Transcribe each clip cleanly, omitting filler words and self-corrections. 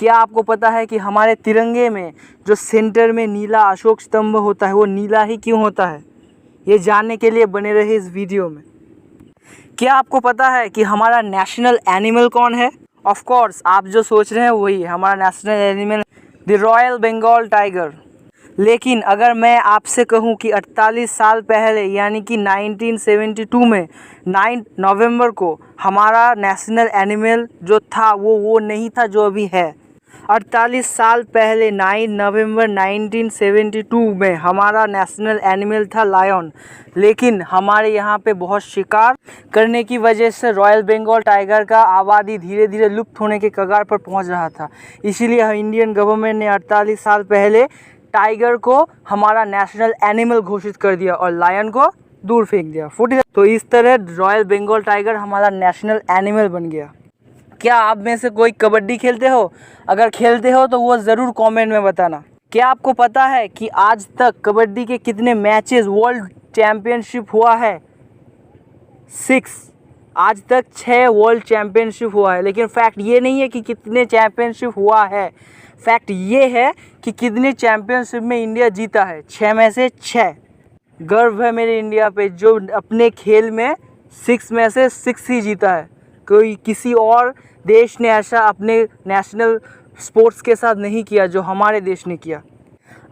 क्या आपको पता है कि हमारे तिरंगे में जो सेंटर में नीला अशोक स्तंभ होता है वो नीला ही क्यों होता है? ये जानने के लिए बने रहे इस वीडियो में। क्या आपको पता है कि हमारा नेशनल एनिमल कौन है? ऑफ कोर्स आप जो सोच रहे हैं वही है, हमारा national animal the royal Bengal tiger. लेकिन अगर मैं आपसे कहूं कि 48 साल पहले यानी कि 1972 में 9 नवंबर को हमारा नेशनल एनिमल जो था वो नहीं था जो अभी है। 48 साल पहले 9 नवंबर 1972 में हमारा नेशनल एनिमल था लायन। लेकिन हमारे यहाँ पे बहुत शिकार करने की वजह से रॉयल बंगाल टाइगर का आबादी धीरे धीरे लुप्त होने के कगार पर पहुँच रहा था। इसीलिए इंडियन गवर्नमेंट ने 48 साल पहले टाइगर को हमारा नेशनल एनिमल घोषित कर दिया और लायन को दूर फेंक दिया। तो इस तरह रॉयल बंगाल टाइगर हमारा नेशनल एनिमल बन गया। क्या आप में से कोई कबड्डी खेलते हो? अगर खेलते हो तो वो ज़रूर कमेंट में बताना। क्या आपको पता है कि आज तक कबड्डी के कितने मैचेस वर्ल्ड चैम्पियनशिप हुआ है? 6। आज तक 6 वर्ल्ड चैम्पियनशिप हुआ है। लेकिन फैक्ट ये नहीं है कि कितने चैम्पियनशिप हुआ है, फैक्ट ये है कि कितने चैम्पियनशिप में इंडिया जीता है। 6 में से 6। गर्व है मेरे इंडिया पे जो अपने खेल में 6 में से 6 ही जीता है। कोई किसी और देश ने ऐसा अपने नेशनल स्पोर्ट्स के साथ नहीं किया जो हमारे देश ने किया।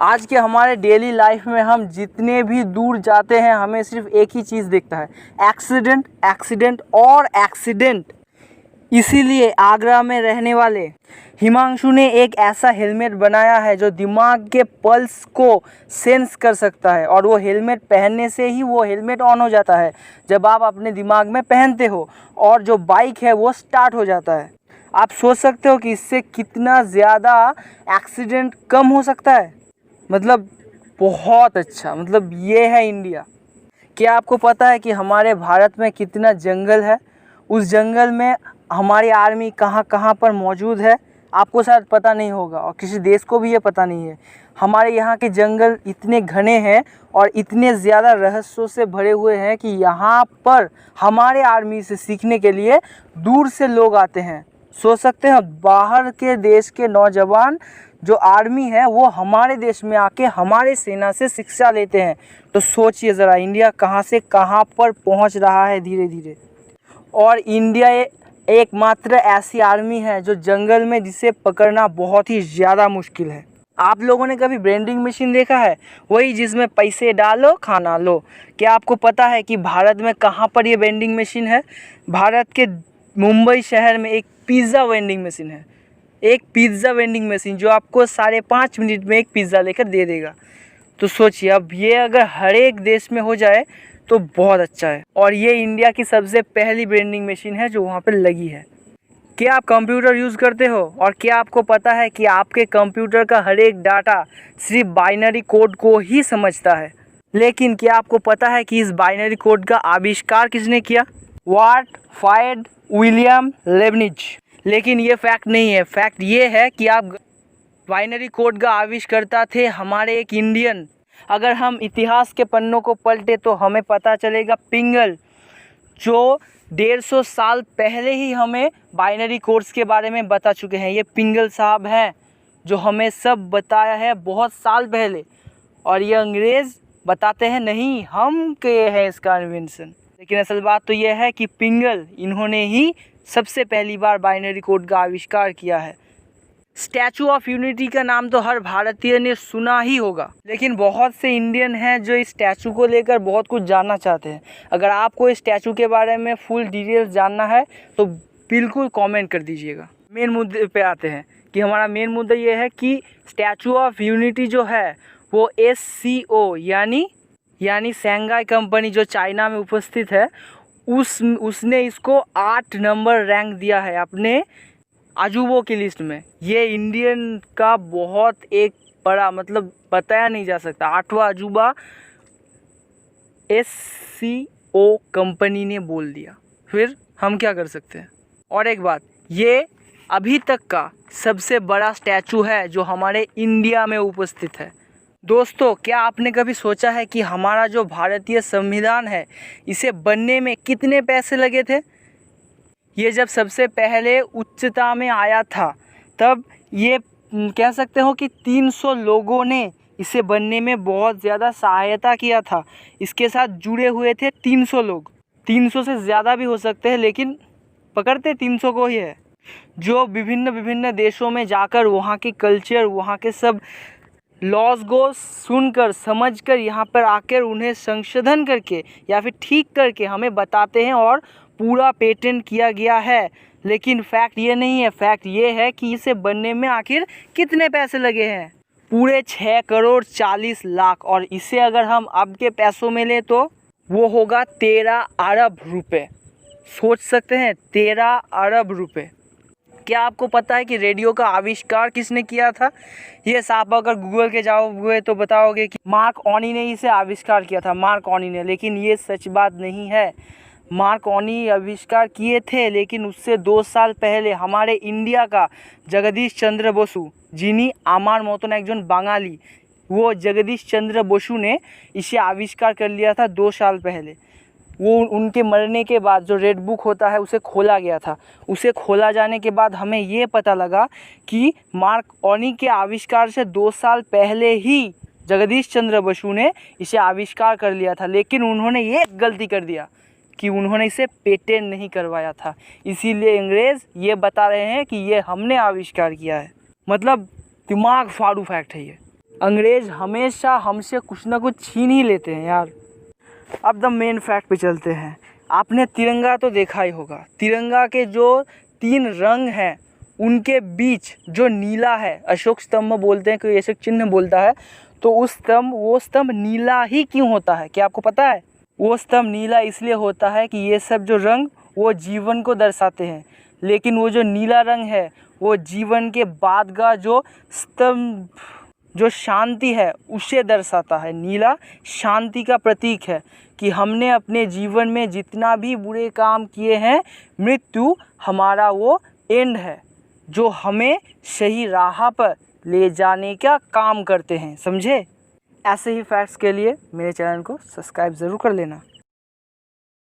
आज के हमारे डेली लाइफ में हम जितने भी दूर जाते हैं हमें सिर्फ एक ही चीज़ दिखता है, एक्सीडेंट, एक्सीडेंट और एक्सीडेंट। इसीलिए आगरा में रहने वाले हिमांशु ने एक ऐसा हेलमेट बनाया है जो दिमाग के पल्स को सेंस कर सकता है और वो हेलमेट पहनने से ही वो हेलमेट ऑन हो जाता है जब आप अपने दिमाग में पहनते हो और जो बाइक है वो स्टार्ट हो जाता है। आप सोच सकते हो कि इससे कितना ज़्यादा एक्सीडेंट कम हो सकता है। मतलब बहुत अच्छा, मतलब ये है इंडिया। क्या आपको पता है कि हमारे भारत में कितना जंगल है? उस जंगल में हमारी आर्मी कहाँ कहाँ पर मौजूद है आपको शायद पता नहीं होगा और किसी देश को भी ये पता नहीं है। हमारे यहाँ के जंगल इतने घने हैं और इतने ज़्यादा रहस्यों से भरे हुए हैं कि यहाँ पर हमारे आर्मी से सीखने के लिए दूर से लोग आते हैं। सोच सकते हैं बाहर के देश के नौजवान जो आर्मी है वो हमारे देश में आके हमारे सेना से शिक्षा लेते हैं। तो सोचिए ज़रा इंडिया कहाँ से कहाँ पर पहुँच रहा है धीरे धीरे। और इंडिया एकमात्र ऐसी आर्मी है जो जंगल में जिसे पकड़ना बहुत ही ज़्यादा मुश्किल है। आप लोगों ने कभी वेंडिंग मशीन देखा है? वही जिसमें पैसे डालो खाना लो। क्या आपको पता है कि भारत में कहाँ पर ये वेंडिंग मशीन है? भारत के मुंबई शहर में एक पिज़्ज़ा वेंडिंग मशीन है। एक पिज़्ज़ा वेंडिंग मशीन जो आपको 5.5 मिनट में एक पिज़्ज़ा लेकर दे देगा। तो सोचिए अब ये अगर हर एक देश में हो जाए तो बहुत अच्छा है। और ये इंडिया की सबसे पहली वेंडिंग मशीन है जो वहाँ पर लगी है। क्या आप कंप्यूटर यूज़ करते हो? और क्या आपको पता है कि आपके कंप्यूटर का हर एक डाटा सिर्फ बाइनरी कोड को ही समझता है? लेकिन क्या आपको पता है कि इस बाइनरी कोड का आविष्कार किसने किया? वाटफायड विलियम लेबनिज। लेकिन ये फैक्ट नहीं है, फैक्ट ये है कि आप बाइनरी कोड का आविष्कर्ता थे हमारे एक इंडियन। अगर हम इतिहास के पन्नों को पलटे तो हमें पता चलेगा पिंगल, जो 150 साल पहले ही हमें बाइनरी कोड्स के बारे में बता चुके हैं। ये पिंगल साहब हैं जो हमें सब बताया है बहुत साल पहले। और ये अंग्रेज़ बताते हैं नहीं हम किए हैं इसका इन्वेंशन। लेकिन असल बात तो यह है कि पिंगल इन्होंने ही सबसे पहली बार बाइनरी कोड का आविष्कार किया है। स्टैचू ऑफ यूनिटी का नाम तो हर भारतीय ने सुना ही होगा, लेकिन बहुत से इंडियन हैं जो इस स्टैचू को लेकर बहुत कुछ जानना चाहते हैं। अगर आपको इस स्टैचू के बारे में फुल डिटेल्स जानना है तो बिल्कुल कमेंट कर दीजिएगा। मेन मुद्दे पे आते हैं कि हमारा मेन मुद्दा ये है कि स्टैचू ऑफ यूनिटी जो है वो SCO यानी शंघाई कंपनी जो चाइना में उपस्थित है उसने इसको 8 नंबर रैंक दिया है अपने अजूबों की लिस्ट में। ये इंडियन का बहुत एक बड़ा मतलब बताया नहीं जा सकता 8वां अजूबा SCO कंपनी ने बोल दिया। फिर हम क्या कर सकते हैं? और एक बात, ये अभी तक का सबसे बड़ा स्टैचू है जो हमारे इंडिया में उपस्थित है। दोस्तों, क्या आपने कभी सोचा है कि हमारा जो भारतीय संविधान है इसे बनने में कितने पैसे लगे थे? ये जब सबसे पहले उच्चता में आया था तब ये कह सकते हो कि 300 लोगों ने इसे बनने में बहुत ज़्यादा सहायता किया था। इसके साथ जुड़े हुए थे 300 लोग, 300 से ज़्यादा भी हो सकते हैं, लेकिन पकड़ते 300 को ही है, जो विभिन्न विभिन्न देशों में जाकर वहाँ के कल्चर, वहाँ के सब लॉज को सुनकर समझकर यहाँ पर आकर उन्हें संशोधन करके या फिर ठीक करके हमें बताते हैं और पूरा पेटेंट किया गया है। लेकिन फैक्ट ये नहीं है, फैक्ट ये है कि इसे बनने में आखिर कितने पैसे लगे हैं। पूरे 6 करोड़ 40 लाख, और इसे अगर हम अब के पैसों में लें तो वो होगा 13 अरब रुपए। सोच सकते हैं, 13 अरब रुपए। क्या आपको पता है कि रेडियो का आविष्कार किसने किया था? ये साफ अगर गूगल के जाओगे तो बताओगे कि मार्क ऑनी ने इसे आविष्कार किया था, मार्क ऑनी ने। लेकिन ये सच बात नहीं है। मार्क ऑनी आविष्कार किए थे, लेकिन उससे 2 साल पहले हमारे इंडिया का जगदीश चंद्र बसु, যিনি আমার মতন একজন বাঙালি, वो जगदीश चंद्र बसु ने इसे आविष्कार कर लिया था 2 साल पहले। वो उनके मरने के बाद जो रेड बुक होता है उसे खोला गया था। उसे खोला जाने के बाद हमें ये पता लगा कि मार्क ऑनी के आविष्कार से 2 साल पहले ही जगदीश चंद्र बसु ने इसे आविष्कार कर लिया था। लेकिन उन्होंने ये गलती कर दिया कि उन्होंने इसे पेटेंट नहीं करवाया था। इसीलिए अंग्रेज़ ये बता रहे हैं कि ये हमने आविष्कार किया है। मतलब दिमाग फाड़ू फैक्ट है ये। अंग्रेज़ हमेशा हमसे कुछ ना कुछ छीन ही लेते हैं यार। अब द मेन फैक्ट पे चलते हैं। आपने तिरंगा तो देखा ही होगा। तिरंगा के जो 3 रंग हैं उनके बीच जो नीला है, अशोक स्तंभ बोलते हैं, कोई अशोक चिन्ह बोलता है, तो वो स्तंभ नीला ही क्यों होता है? क्या आपको पता है? वो स्तंभ नीला इसलिए होता है कि ये सब जो रंग वो जीवन को दर्शाते हैं, लेकिन वो जो नीला रंग है वो जीवन के बाद का जो स्तंभ, जो शांति है उसे दर्शाता है। नीला शांति का प्रतीक है कि हमने अपने जीवन में जितना भी बुरे काम किए हैं, मृत्यु हमारा वो एंड है जो हमें सही राह पर ले जाने का काम करते हैं। समझे? ऐसे ही फैक्ट्स के लिए मेरे चैनल को सब्सक्राइब ज़रूर कर लेना।